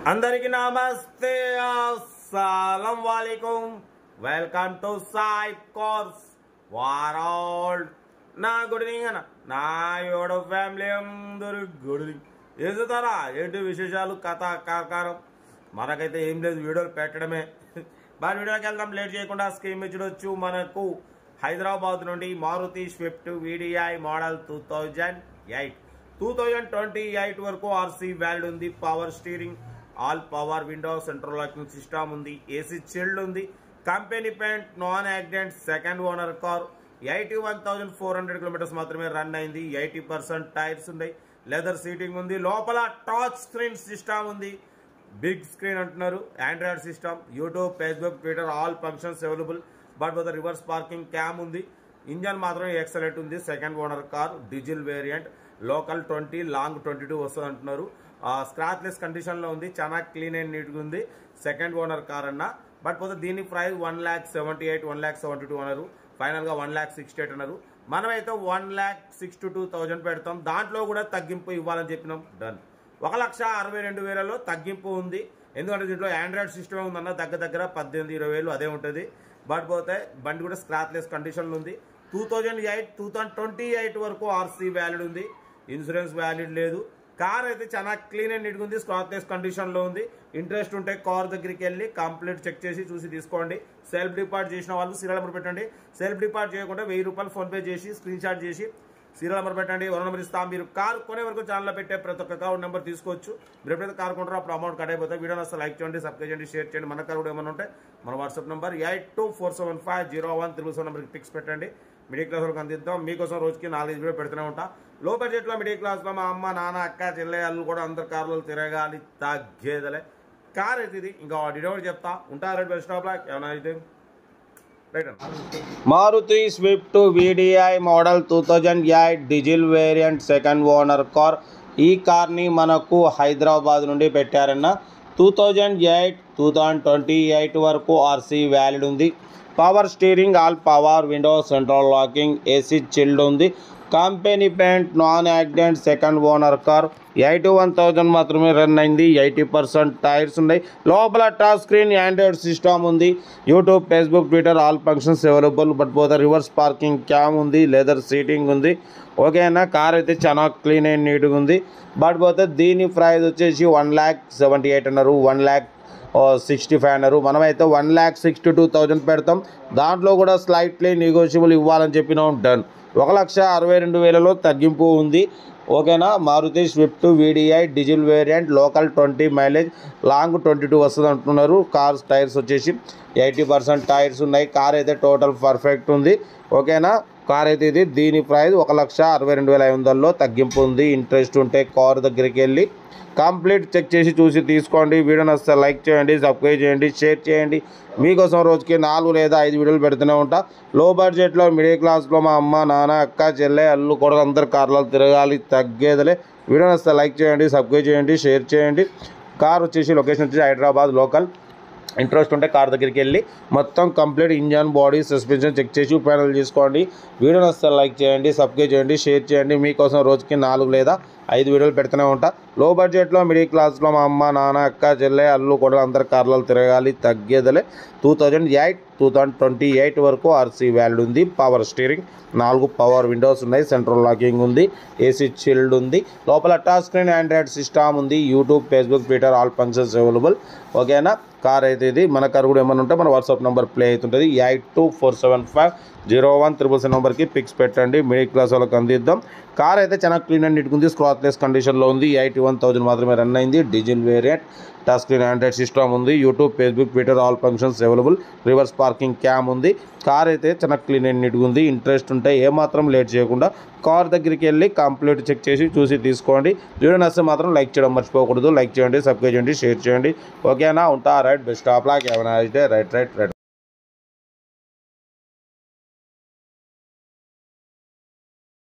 అందరికీ నమస్తే అస్సలం వాలేకుం welcome to Sai cars world నా గుడ్ ఈవినింగ్ అన్న నా యోడ ఫ్యామిలీ అందరూ గుడ్ ఈవినింగ్ ఏదుతారా ఏంటి విశేషాలు కథ కాకారం మనకైతే ఏం లేదు వీడియోలు పెట్టడమే మరి వీడియోకి వెళ్దాం లేట్ చేయకుండా స్క్రీన్ మీద చూడొచ్చు మనకు హైదరాబాద్ నుండి మారుతి స్విఫ్ట్ వీడిఐ మోడల్ 2028 వరకు ఆర్సీ వ్యాలిడ్ ఉంది power steering all power window central locking system ఉంది ఏసీ చిల్డ్ ఉంది company paint non accident second owner car 81,400 kilometres మాత్రమే రన్ అయింది 80% టైర్స్ ఉన్నాయి లెదర్ సీటింగ్ ఉంది లోపల టచ్ స్క్రీన్ సిస్టమ్ ఉంది బిగ్ స్క్రీన్ అంటున్నారు Android system YouTube Facebook Twitter all functions available but with reverse parking cam ఉంది engine మాత్రం excellent ఉంది second owner car diesel variant local 20 long 22 వస్తుంది అంటున్నారు స్క్రాచ్లెస్ కండిషన్ లో ఉంది చాలా క్లీన్ అండ్ నీట్ గా ఉంది సెకండ్ ఓనర్ కార్ అన్న బట్ పోతే దీని ప్రైస్ 1,78,1,72 అన్నారు ఫైనల్ గా 1,68,000 అన్నారు మనమైతే 1,62,000 పెడతాం దాంట్లో కూడా తగ్గింపు ఇవ్వాలని చెప్పినాం డన్ 1,62,000 తగ్గింపు ఉంది ఎందుకంటే దీంట్లో ఆండ్రాయిడ్ సిస్టమ్ ఉందన్న దగ్గర 18,000-20,000 అదే ఉంటుంది బట్ పోతే బండి కూడా స్క్రాచ్లెస్ కండిషన్ లో ఉంది 2028 వరకు ఆర్సీ వ్యాలిడ్ ఉంది ఇన్సూరెన్స్ వ్యాలిడ్ లేదు కార్ అయితే చాలా క్లీన్ అండ్ నీట్గా ఉంది స్క్రాచ్లెస్ కండిషన్ లో ఉంది ఇంట్రెస్ట్ ఉంటే కార్ దగ్గరికి వెళ్ళి కంప్లీట్ చెక్ చేసి చూసి తీసుకోండి సెల్ఫ్ డిపార్ట్ చేసిన వాళ్ళు సీరియల్ నెంబర్ పెట్టండి సెల్ఫ్ డిపార్ట్ చేయకుండా 1,000 రూపాయలు ఫోన్ పే చేసి స్క్రీన్ షాట్ చేసి సీరియల్ నెంబర్ పెట్టండి వన్ నెంబర్ ఇస్తాం మీరు కార్ కొనే వరకు ఛానల్లో పెట్టే ప్రతి ఒక్క అకౌంట్ నెంబర్ తీసుకోవచ్చు మీరు ఎప్పుడైతే కార్ కొంటారో అప్పుడు అమౌంట్ కట్ అయిపోతుంది వీడియోని అసలు లైక్ చేయండి సబ్స్క్రైబ్ చేయండి షేర్ చేయండి మన కార్ కూడా ఏమైనా ఉంటే మన వాట్సాప్ నెంబర్ 82475013 నెంబర్కి పిక్స్ పెట్టండి మిడిల్ క్లాస్ వాళ్ళకి అందిద్దాం మీకోసం రోజుకి 4 వీడియో పెడుతూనే ఉంటా లో బడ్జెట్లో మిడిల్ క్లాస్లో మా అమ్మ నాన్న అక్క చెల్లె అల్లు కూడా అందరు కార్లు తిరగాలి తగ్గేదలే కార్ అయితే ఇది ఇంకా డీటెయిల్ చెప్తా ఉంటారు బస్ స్టాప్ లా ఏమైనా అయితే Maruti Swift VDI model 2008 diesel variant second owner car ఈ కార్ని మనకు హైదరాబాద్ నుండి పెట్టారన్న 2028 వరకు ఆర్సీ వ్యాలిడ్ ఉంది power steering all power window central locking AC chilled ఉంది company paint non accident second owner car 81,000 మాత్రమే రన్ అయింది 80% టైర్స్ ఉన్నాయి లోపల టచ్ స్క్రీన్ ఆండ్రాయిడ్ సిస్టమ్ ఉంది YouTube Facebook Twitter all functions available but పోతే reverse parking cam ఉంది leather seating ఉంది ఓకేనా కార్ అయితే చాలా క్లీన్ అండ్ నీట్గా ఉంది బట్ పోతే దీని ప్రైస్ వచ్చేసి 1,78,000 అన్నారు 1,65,000 అన్నారు మనమైతే 1,62,000 పెడతాం దాంట్లో కూడా స్లైట్లీ నెగోషియబుల్ ఇవ్వాలని చెప్పినాం డన్ 1,62,000 తగ్గింపు ఉంది ఓకేనా Maruti Swift VDI diesel variant local 20 mileage long 22 వస్తుంది అంటున్నారు కార్స్ టైర్స్ వచ్చేసి 80% టైర్స్ ఉన్నాయి కార్ అయితే టోటల్ పర్ఫెక్ట్ ఉంది ఓకేనా కార్ అయితే ఇది దీని ప్రైస్ 1,62,500 తగ్గింపు ఉంది ఇంట్రెస్ట్ ఉంటే కార్ దగ్గరికి వెళ్ళి కంప్లీట్ చెక్ చేసి చూసి తీసుకోండి వీడియోని వస్తే లైక్ చేయండి సబ్స్క్రైబ్ చేయండి షేర్ చేయండి మీకోసం రోజుకి 4 లేదా 5 వీడియోలు పెడుతూనే ఉంటా లో బడ్జెట్లో మిడిల్ క్లాస్లో మా అమ్మ నాన్న అక్క చెల్లె అల్లు కూడా అందరు కార్లలో తిరగాలి తగ్గేదలే వీడియోని వస్తే లైక్ చేయండి సబ్స్క్రైబ్ చేయండి షేర్ చేయండి కార్ వచ్చేసి లొకేషన్ వచ్చేసి హైదరాబాద్ లోకల్ ఇంట్రెస్ట్ ఉంటే కార్ దగ్గరికి వెళ్ళి మొత్తం complete engine body suspension check చేసి ఫైనల్ చేసుకోండి వీడియోని వస్తే లైక్ చేయండి సబ్స్క్రైబ్ చేయండి షేర్ చేయండి మీకోసం రోజుకి 4 లేదా 5 వీడియోలు పెడుతూనే ఉంటా లో బడ్జెట్లో మిడిల్ క్లాస్లో మా అమ్మ నాన్న అక్క చెల్లె అల్లు కూడా అందరు కార్లలో తిరగాలి తగ్గేదలే 2028 వరకు ఆర్సీ వ్యాలిడ్ ఉంది పవర్ స్టీరింగ్ 4 పవర్ విండోస్ ఉన్నాయి సెంట్రల్ లాకింగ్ ఉంది ఏసీ చిల్డ్ ఉంది లోపల టచ్ స్క్రీన్ ఆండ్రాయిడ్ సిస్టమ్ ఉంది YouTube Facebook Twitter all functions available ఓకేనా కార్ అయితే ఇది మన కార్ కూడా ఏమైనా ఉంటే మన వాట్సాప్ నెంబర్ ప్లే అవుతుంటుంది 82475013 నెంబర్కి పిక్స్ పెట్టండి మిడిల్ క్లాస్ వాళ్ళకి అందిద్దాం కార్ అయితే చాలా క్లీన్ అండ్ నీట్గా ఉంది స్క్రాచ్లెస్ కండిషన్లో ఉంది 81,000 మాత్రమే రన్ అయింది diesel variant touch screen Android system ఉంది YouTube Facebook Twitter all functions available reverse parking cam ఉంది కార్ అయితే చాలా క్లీన్ అండ్ నీట్గా ఉంది ఇంట్రెస్ట్ ఉంటే ఏమాత్రం లేట్ చేయకుండా కార్ దగ్గరికి వెళ్ళి కంప్లీట్ చెక్ చేసి చూసి తీసుకోండి వీడియో నచ్చితే మాత్రం లైక్ చేయడం మర్చిపోకూడదు లైక్ చేయండి సబ్స్క్రైబ్ చేయండి షేర్ చేయండి ఓకేనా ఉంటా right best of luck have a nice day right